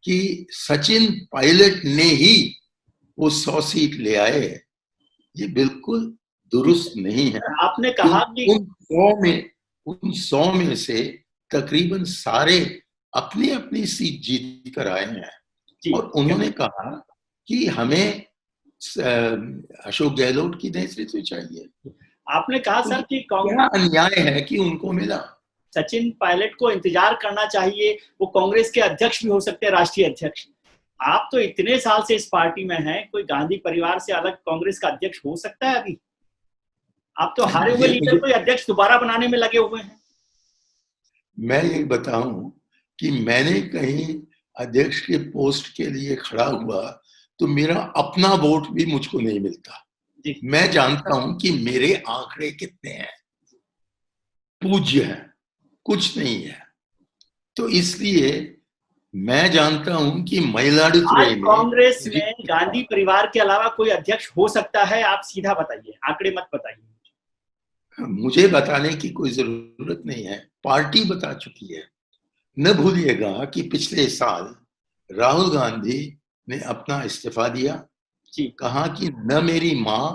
कि सचिन पायलट ने ही वो 100 सीट ले आए, ये बिल्कुल दुरुस्त नहीं है। आपने कहा कि उन 100 में से तकरीबन सारे अपनी अपनी सीट जीत कर आए हैं और उन्होंने कहा कि हमें अशोक गहलोत की नेतृत्व चाहिए। आपने कहा सर कि क्या अन्याय है कि उनको मिला। सचिन पायलट को इंतजार करना चाहिए, वो कांग्रेस के अध्यक्ष भी हो सकते हैं, राष्ट्रीय अध्यक्ष। आप तो इतने साल से इस पार्टी में हैं, कोई गांधी परिवार से अलग कांग्रेस का अध्यक्ष हो सकता है अभी? आप तो हारे हुए लीडर को अध्यक्ष दोबारा बनाने में लगे हुए हैं। मैं ये बताऊं कि मैंने कहीं अध्यक्ष के पोस्ट के लिए खड़ा हुआ तो मेरा अपना वोट भी मुझको नहीं मिलता। मैं जानता हूं कि मेरे आंकड़े कितने हैं, पूज्य है, कुछ नहीं है। तो इसलिए मैं जानता हूं कि मयिलादुथुरई में कांग्रेस में गांधी परिवार के अलावा कोई अध्यक्ष हो सकता है? आप सीधा बताइए, आंकड़े मत बताइए। मुझे बताने की कोई जरूरत नहीं है, पार्टी बता चुकी है। न भूलिएगा कि पिछले साल राहुल गांधी ने अपना इस्तीफा दिया, कहा कि न मेरी मां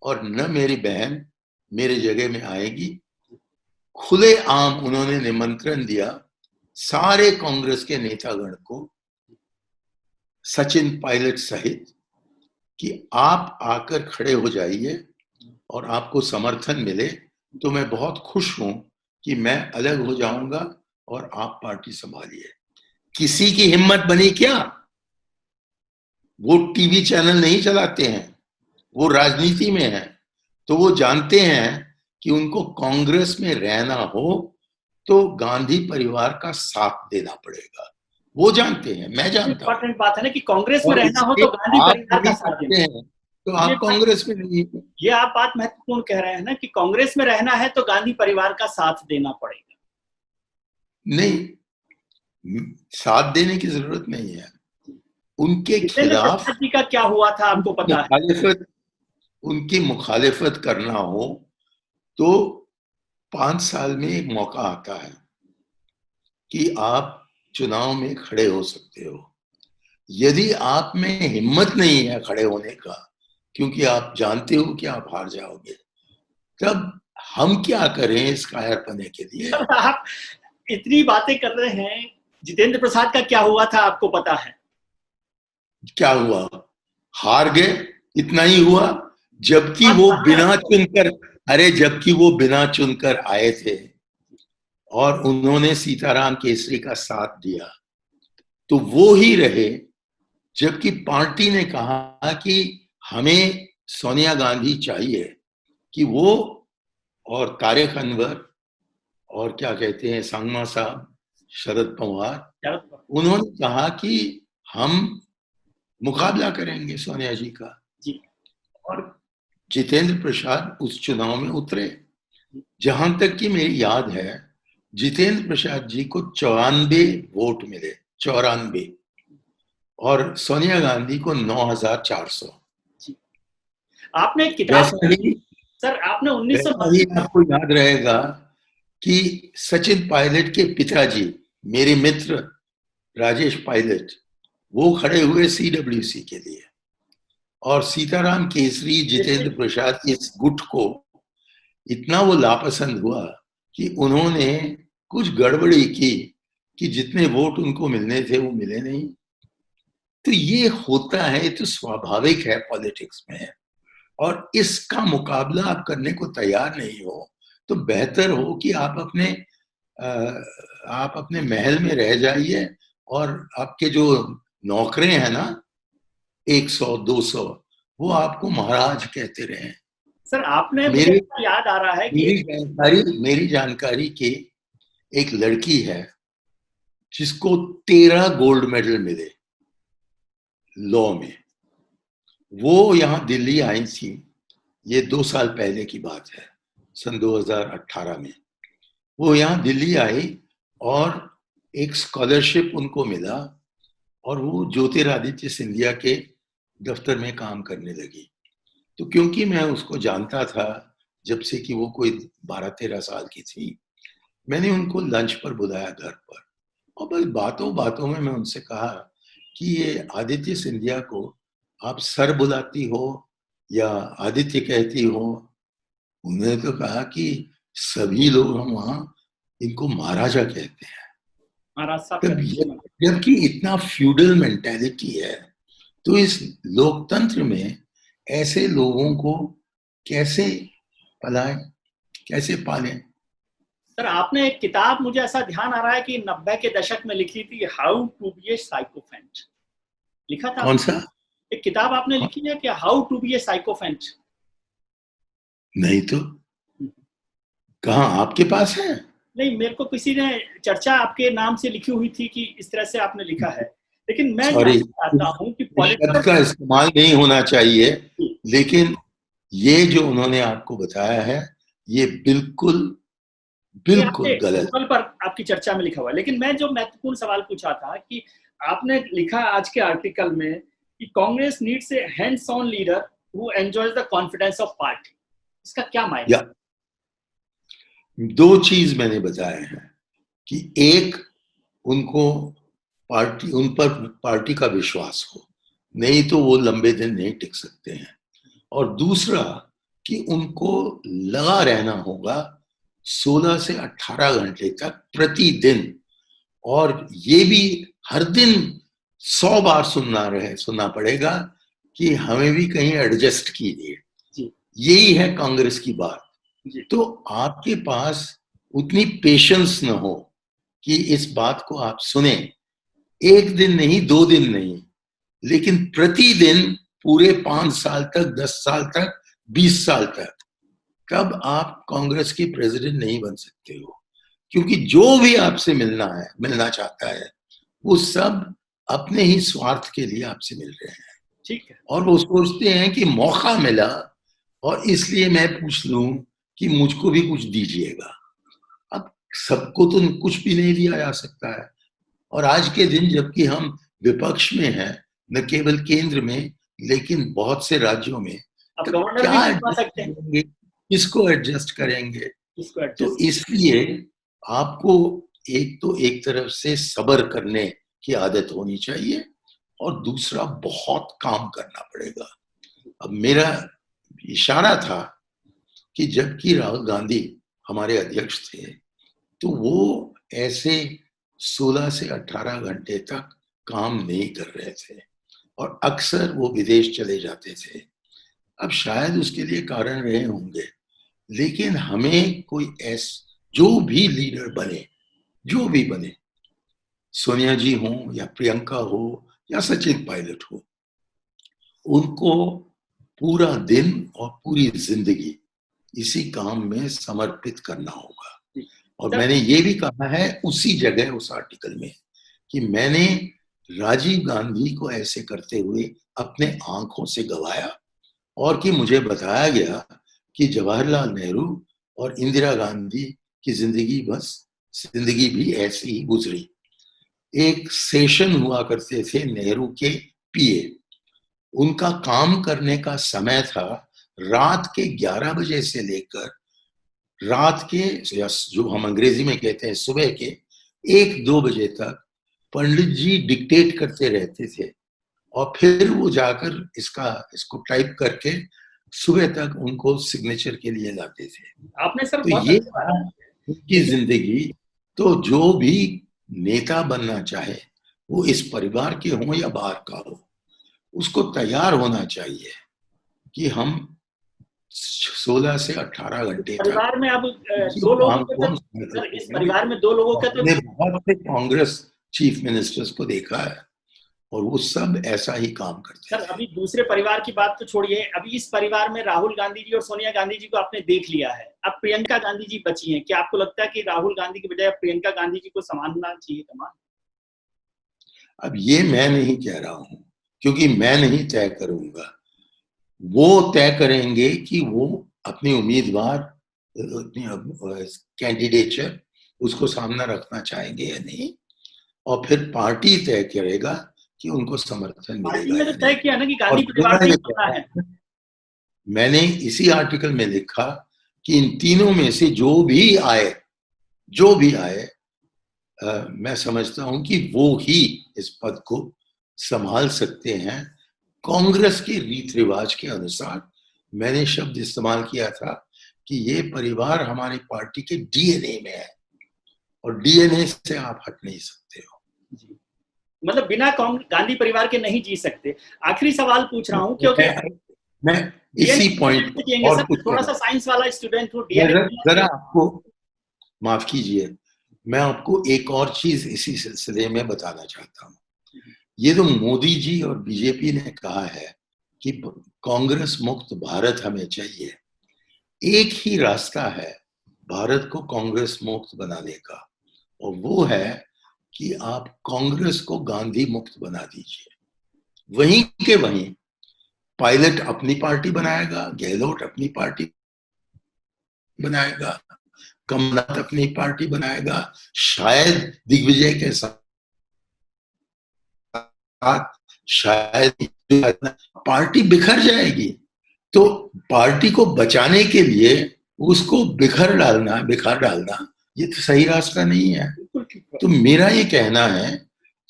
और न मेरी बहन मेरे जगह में आएगी। खुले आम उन्होंने निमंत्रण दिया सारे कांग्रेस के नेतागण को, सचिन पायलट सहित, कि आप आकर खड़े हो जाइए और आपको समर्थन मिले तो मैं बहुत खुश हूं कि मैं अलग हो जाऊंगा और आप पार्टी संभालिए। किसी की हिम्मत बनी क्या? वो टीवी चैनल नहीं चलाते हैं, वो राजनीति में है, तो वो जानते हैं कि उनको कांग्रेस में रहना हो तो गांधी परिवार का साथ देना पड़ेगा। वो जानते हैं, मैं जानता हूं। इंपॉर्टेंट बात है ना कि कांग्रेस में रहना हो तो गांधी परिवार का साथ देना है, तो आप कांग्रेस में नहीं। ये आप बात महत्वपूर्ण कह रहे हैं ना कि कांग्रेस में रहना है तो गांधी परिवार का साथ देना पड़ेगा। नहीं, साथ देने की जरूरत नहीं है। उनके खिलाफ जी का क्या हुआ था आपको पता है? उनकी मुखालिफत करना हो तो 5 साल में एक मौका आता है कि आप चुनाव में खड़े हो सकते हो। यदि आप में हिम्मत नहीं है खड़े होने का, क्योंकि आप जानते हो कि आप हार जाओगे, तब हम क्या करें इस कायरपने के लिए? आप इतनी बातें कर रहे हैं, जितेंद्र प्रसाद का क्या हुआ था आपको पता है? क्या हुआ? हार गए, इतना ही हुआ। जबकि वो बिना चुनकर, जबकि वो बिना चुनकर आए थे और उन्होंने सीताराम केसरी का साथ दिया, तो वो ही रहे। जबकि पार्टी ने कहा कि हमें सोनिया गांधी चाहिए, कि वो और तारिक अनवर और क्या कहते हैं संगमा साहब, शरद पवार, उन्होंने कहा कि हम मुकाबला करेंगे सोनिया जी का। और जितेंद्र प्रसाद उस चुनाव में उतरे। जहां तक कि मेरी याद है, जितेंद्र प्रसाद जी को 94 वोट मिले, 94, और सोनिया गांधी को 9400। आपने एक किताब सर, आपने 1992 आपको याद रहेगा कि सचिन पायलट के पिताजी, मेरे मित्र राजेश पायलट, वो खड़े हुए सीडब्ल्यूसी के लिए, और सीताराम केसरी, जितेंद्र प्रसाद, इस गुट को इतना वो लापसंद हुआ कि उन्होंने कुछ गड़बड़ी की कि जितने वोट उनको मिलने थे वो मिले नहीं। तो ये होता है, ये तो स्वाभाविक है पॉलिटिक्स में, और इसका मुकाबला आप करने को तैयार नहीं हो तो बेहतर हो कि आप अपने महल में रह जाइए, और आपके जो नौकरे हैं ना 100 200, वो आपको महाराज कहते रहे। सर आपने, मुझे याद आ रहा है कि मेरी जानकारी की एक लड़की है जिसको 13 गोल्ड मेडल मिले लॉ में। वो यहाँ दिल्ली आई थी, ये 2 साल पहले की बात है, सन 2018 में। वो यहाँ दिल्ली आई और एक स्कॉलरशिप उनको मिला, और वो ज्योतिरादित्य सिंधिया के दफ्तर में काम करने लगी। तो क्योंकि मैं उसको जानता था जब से कि वो कोई 12-13 साल की थी, मैंने उनको लंच पर बुलाया घर पर, और बस बातों बातों में मैं उनसे कहा कि ये आदित्य सिंधिया को आप सर बुलाती हो या आदित्य कहती हो? उन्होंने तो कहा कि सभी लोग हम वहां इनको महाराजा कहते हैं। महाराज साहब तब जबकि इतना फ्यूडल मेंटेलिटी है, तो इस लोकतंत्र में ऐसे लोगों को कैसे पलाएं, कैसे पालें? सर आपने एक किताब, मुझे ऐसा ध्यान आ रहा है कि 90 के दशक में लिखी थी, how to be a sycophant, लिखा था? कौन सा? एक किताब आपने लिखी है क्या, how to be a sycophant? नहीं तो, कहाँ आपके पास है? नहीं, मेरे को किसी ने चर्चा आपके नाम से लिखी हुई थी कि इस तरह से आपने लिखा है, लेकिन मैं चाहता हूँ कि शब्द का इस्तेमाल नहीं होना चाहिए, लेकिन ये जो उन्होंने आपको बताया है ये बिल्कुल बिल्कुल गलत। गूगल पर आपकी चर्चा में लिखा हुआ है। लेकिन मैं जो महत्वपूर्ण सवाल पूछा था कि आपने लिखा आज के आर्टिकल में कि Congress needs a hands on leader who enjoys the confidence of party, इसका क्या मायने? 2 चीज मैंने बताया है कि एक, उनको उन पर पार्टी का विश्वास हो, नहीं तो वो लंबे दिन नहीं टिक सकते हैं, और दूसरा कि उनको लगा रहना होगा 16 से 18 घंटे तक प्रतिदिन, और ये भी हर दिन 100 बार सुनना पड़ेगा कि हमें भी कहीं एडजस्ट कीजिए। यही है कांग्रेस की बात। तो आपके पास उतनी पेशेंस न हो कि इस बात को आप सुने, 1 दिन नहीं, 2 दिन नहीं, लेकिन प्रतिदिन पूरे 5 साल तक, 10 साल तक, 20 साल तक, कब आप कांग्रेस के प्रेसिडेंट नहीं बन सकते हो। क्योंकि जो भी आपसे मिलना चाहता है, वो सब अपने ही स्वार्थ के लिए आपसे मिल रहे हैं। ठीक है। और वो सोचते हैं कि मौका मिला और इसलिए मैं पूछ लूं कि मुझको भी कुछ दीजिएगा। अब सबको तो कुछ भी नहीं दिया जा सकता है, और आज के दिन जबकि हम विपक्ष में हैं, न केवल केंद्र में लेकिन बहुत से राज्यों में, तो क्या किसको एडजस्ट करेंगे? तो इसलिए आपको एक तरफ से सब्र करने की आदत होनी चाहिए, और दूसरा बहुत काम करना पड़ेगा। अब मेरा इशारा था कि जबकि राहुल गांधी हमारे अध्यक्ष थे, तो वो ऐसे 16 से 18 घंटे तक काम नहीं कर रहे थे, और अक्सर वो विदेश चले जाते थे। अब शायद उसके लिए कारण रहे होंगे, लेकिन हमें कोई जो भी लीडर बने, जो भी बने, सोनिया जी हो या प्रियंका हो या सचिन पायलट हो, उनको पूरा दिन और पूरी जिंदगी इसी काम में समर्पित करना होगा। और मैंने ये भी कहा है उसी जगह उस आर्टिकल में कि मैंने राजीव गांधी को ऐसे करते हुए अपने आंखों से गवाया, और कि मुझे बताया गया कि जवाहरलाल नेहरू और इंदिरा गांधी की जिंदगी भी ऐसी ही गुजरी। एक सेशन हुआ करते थे नेहरू के पीए, उनका काम करने का समय था रात के 11 बजे से लेकर रात के, या जो हम अंग्रेजी में कहते हैं सुबह के 1-2 बजे तक पंडित जी डिक्टेट करते रहते थे और फिर वो जाकर इसको टाइप करके सुबह तक उनको सिग्नेचर के लिए लाते थे। आपने सर तो बहुत ये अच्छी बात की। उनकी जिंदगी। तो जो भी नेता बनना चाहे, वो इस परिवार के हो या बाहर का हो, उसको तैयार होना चाहिए कि हम 16 से 18 घंटे तक परिवार में अब किसी दो काम लोगों के को तो, सर इस परिवार में दो लोगों का तो हमने बहुत से कांग्रेस चीफ मिनिस्टर्स को देखा है और वो सब ऐसा ही काम करते सर थे। अभी दूसरे परिवार की बात तो छोड़िए, अभी इस परिवार में राहुल गांधी जी और सोनिया गांधी जी को आपने देख लिया है, अब प्रियंका गांधी जी बची हैं। क्या आपको लगता है कि राहुल गांधी की बजाय प्रियंका गांधी जी को संभालना चाहिए कमान? अब ये मैं नहीं कह रहा हूं, क्योंकि मैं नहीं तय करूंगा, वो तय करेंगे कि वो अपनी उम्मीदवार, अपनी कैंडिडेचर उसको सामने रखना चाहेंगे या नहीं, और फिर पार्टी तय करेगा कि उनको समर्थन पार्टी मिलेगा ने तो या तय नहीं। किया ना कि और गांधी परिवार मेरा से ही ये बनना है। कहना है, मैंने इसी आर्टिकल में लिखा कि इन तीनों में से जो भी आए, मैं समझता हूं कि वो ही इस पद को संभाल सकते हैं कांग्रेस के रीत रिवाज के अनुसार। मैंने शब्द इस्तेमाल किया था कि ये परिवार हमारी पार्टी के डीएनए में है और डीएनए से आप हट नहीं सकते हो। मतलब बिना गांधी परिवार के नहीं जी सकते। आखिरी सवाल पूछ रहा हूं, क्योंकि मैं इसी पॉइंट पर और कुछ थोड़ा सा साइंस वाला स्टूडेंट हूँ, जरा आपको माफ कीजिए, मैं आपको एक और चीज इसी सिलसिले में बताना चाहता हूँ। ये जो मोदी जी और बीजेपी ने कहा है कि कांग्रेस मुक्त भारत हमें चाहिए, एक ही रास्ता है भारत को कांग्रेस मुक्त बनाने का, और वो है कि आप कांग्रेस को गांधी मुक्त बना दीजिए। वहीं के वहीं पायलट अपनी पार्टी बनाएगा, गहलोत अपनी पार्टी बनाएगा, कमलनाथ अपनी पार्टी बनाएगा, शायद दिग्विजय के साथ शायद पार्टी बिखर जाएगी। तो पार्टी को बचाने के लिए उसको बिखर डालना ये तो सही रास्ता नहीं है। तो मेरा ये कहना है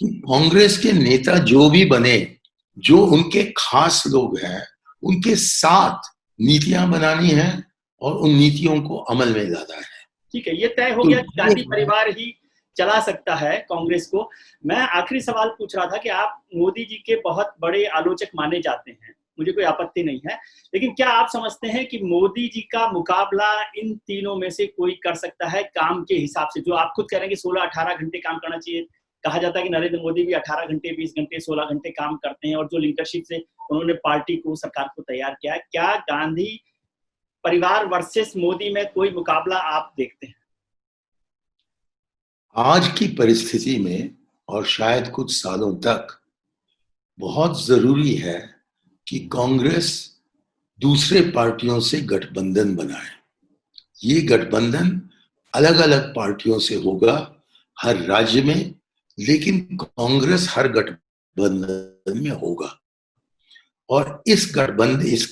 कि कांग्रेस के नेता जो भी बने, जो उनके खास लोग हैं, उनके साथ नीतियां बनानी है और उन नीतियों को अमल में लाना है। ठीक है, ये तय हो गया कि गांधी परिवार ही चला सकता है कांग्रेस को। मैं आखिरी सवाल पूछ रहा था कि आप मोदी जी के बहुत बड़े आलोचक माने जाते हैं, मुझे कोई आपत्ति नहीं है, लेकिन क्या आप समझते हैं कि मोदी जी का मुकाबला इन तीनों में से कोई कर सकता है काम के हिसाब से? जो आप खुद कह रहे हैं कि 16-18 घंटे काम करना चाहिए, कहा जाता है कि नरेंद्र मोदी भी 18 घंटे, 20 घंटे, 16 घंटे काम करते हैं, और जो लीडरशिप से उन्होंने पार्टी को, सरकार को तैयार किया है, क्या गांधी परिवार वर्सेस मोदी में कोई मुकाबला आप देखते हैं? आज की परिस्थिति में और शायद कुछ सालों तक बहुत जरूरी है कि कांग्रेस दूसरे पार्टियों से गठबंधन बनाए। ये गठबंधन अलग अलग पार्टियों से होगा हर राज्य में, लेकिन कांग्रेस हर गठबंधन में होगा। और इस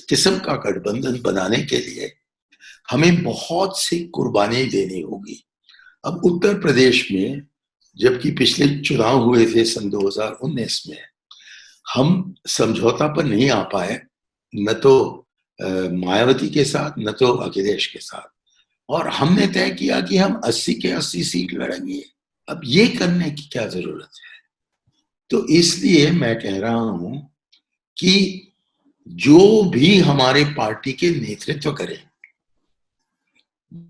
किस्म का गठबंधन बनाने के लिए हमें बहुत सी कुर्बानी देनी होगी। अब उत्तर प्रदेश में जबकि पिछले चुनाव हुए थे सन 2019 में, हम समझौता पर नहीं आ पाए, न तो मायावती के साथ न तो अखिलेश के साथ, और हमने तय किया कि हम 80 के 80 सीट लड़ेंगे। अब ये करने की क्या जरूरत है? तो इसलिए मैं कह रहा हूं कि जो भी हमारे पार्टी के नेतृत्व करे,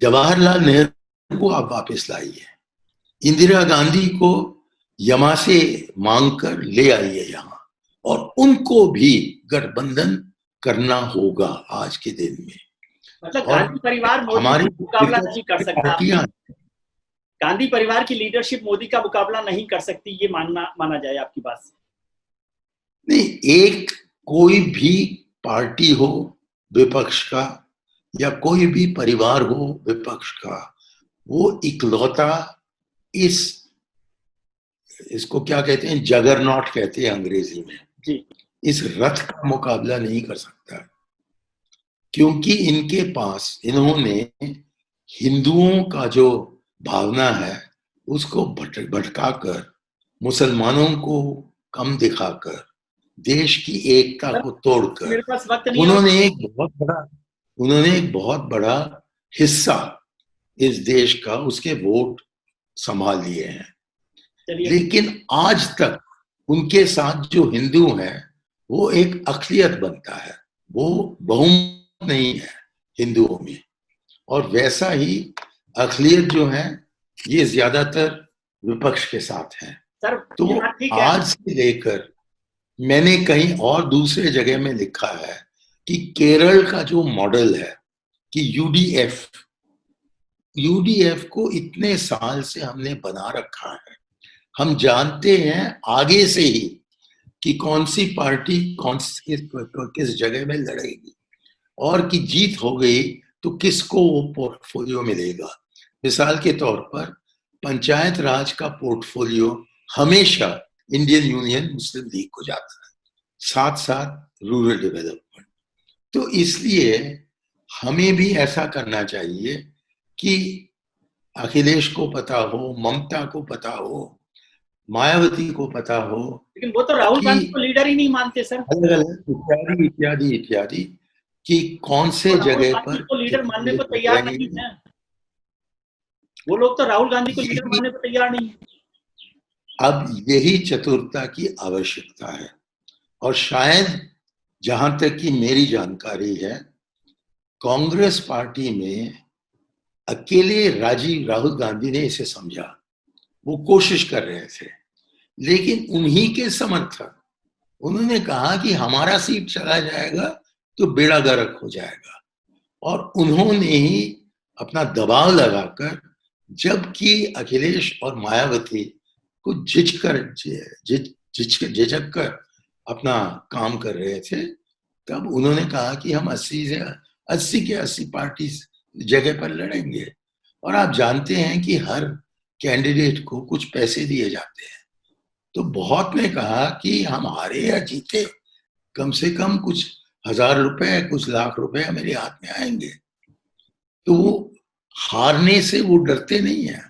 जवाहरलाल नेहरू को आप वापस लाइए, इंदिरा गांधी को यमा से मांगकर ले आइए यहां, और उनको भी गठबंधन करना होगा आज के दिन में। मतलब गांधी परिवार मोदी का मुकाबला नहीं कर सकता, गांधी परिवार की लीडरशिप मोदी का मुकाबला नहीं कर सकती, ये माना जाए आपकी बात से? नहीं, एक कोई भी पार्टी हो विपक्ष का या कोई भी परिवार हो विपक्ष का, वो इकलौता इसको क्या कहते हैं, जगरनॉट कहते हैं अंग्रेजी में जी। इस रथ का मुकाबला नहीं कर सकता, क्योंकि इन्होंने हिंदुओं का जो भावना है उसको भटकाकर, मुसलमानों को कम दिखाकर, देश की एकता को तोड़कर मेरे पास वक्त नहीं है। उन्होंने एक बहुत बड़ा हिस्सा इस देश का, उसके वोट संभाल लिए हैं। लेकिन आज तक उनके साथ जो हिंदू हैं वो एक अक़लियत बनता है, वो बहुमत नहीं है हिंदुओं में। और वैसा ही अक़लियत जो है ये ज्यादातर विपक्ष के साथ है। तो आज से लेकर मैंने कहीं और दूसरे जगह में लिखा है कि केरल का जो मॉडल है कि यूडीएफ को इतने साल से हमने बना रखा है, हम जानते हैं आगे से ही कि कौन सी पार्टी किस जगह में लड़ेगी, और कि जीत हो गई तो किसको वो पोर्टफोलियो मिलेगा। मिसाल के तौर पर पंचायत राज का पोर्टफोलियो हमेशा इंडियन यूनियन मुस्लिम लीग को जाता है, साथ साथ रूरल डेवलपमेंट। तो इसलिए हमें भी ऐसा करना चाहिए कि अखिलेश को पता हो, ममता को पता हो, मायावती को पता हो, लेकिन वो तो राहुल गांधी को लीडर ही नहीं मानते सर, अलग इत्यादि इत्यादि कि कौन से जगह पर को लीडर मानने को तैयार नहीं है। वो लोग तो राहुल गांधी को लीडर मानने को तैयार नहीं है। अब यही चतुरता की आवश्यकता है, और शायद जहां तक कि मेरी जानकारी है, कांग्रेस पार्टी में अकेले राहुल गांधी ने इसे समझा। वो कोशिश कर रहे थे, लेकिन उन्हीं के समर्थक, उन्होंने कहा कि हमारा सीट चला जाएगा तो बेड़ा गर्क हो जाएगा, और उन्होंने ही अपना दबाव लगाकर, जबकि अखिलेश और मायावती को झिझक कर अपना काम कर रहे थे, तब उन्होंने कहा कि हम 80 के 80 पार्टी जगह पर लड़ेंगे। और आप जानते हैं कि हर कैंडिडेट को कुछ पैसे दिए जाते हैं, तो बहुत ने कहा कि हम हारे या जीते, कम से कम कुछ 1000 रुपए, कुछ लाख रुपए मेरे हाथ में आएंगे। तो वो हारने से वो डरते नहीं है,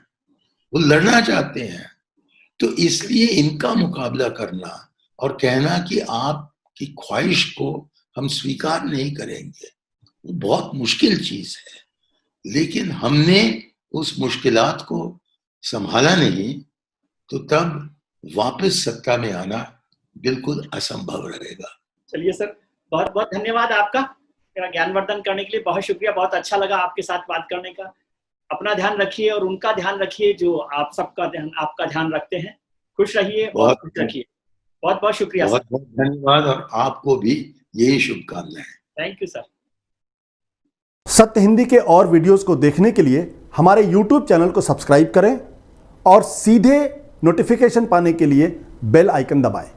वो लड़ना चाहते हैं। तो इसलिए इनका मुकाबला करना और कहना कि आपकी ख्वाहिश को हम स्वीकार नहीं करेंगे, वो बहुत मुश्किल चीज है। लेकिन हमने उस मुश्किलात को संभाला नहीं, तो तब वापस सत्ता में आना बिल्कुल असंभव रहेगा। चलिए सर, बहुत बहुत धन्यवाद आपका, मेरा ज्ञानवर्धन करने के लिए बहुत शुक्रिया। बहुत अच्छा लगा आपके साथ बात करने का। अपना ध्यान रखिए और उनका ध्यान रखिए जो आप सबका ध्यान, आपका ध्यान रखते हैं। खुश रहिए और खुश रखिए। बहुत बहुत शुक्रिया सर। बहुत बहुत धन्यवाद, और आपको भी यही शुभकामनाएं। Thank you sir. सत्य हिंदी के और वीडियोस को देखने के लिए हमारे YouTube चैनल को सब्सक्राइब करें और सीधे नोटिफिकेशन पाने के लिए बेल आइकन दबाएं।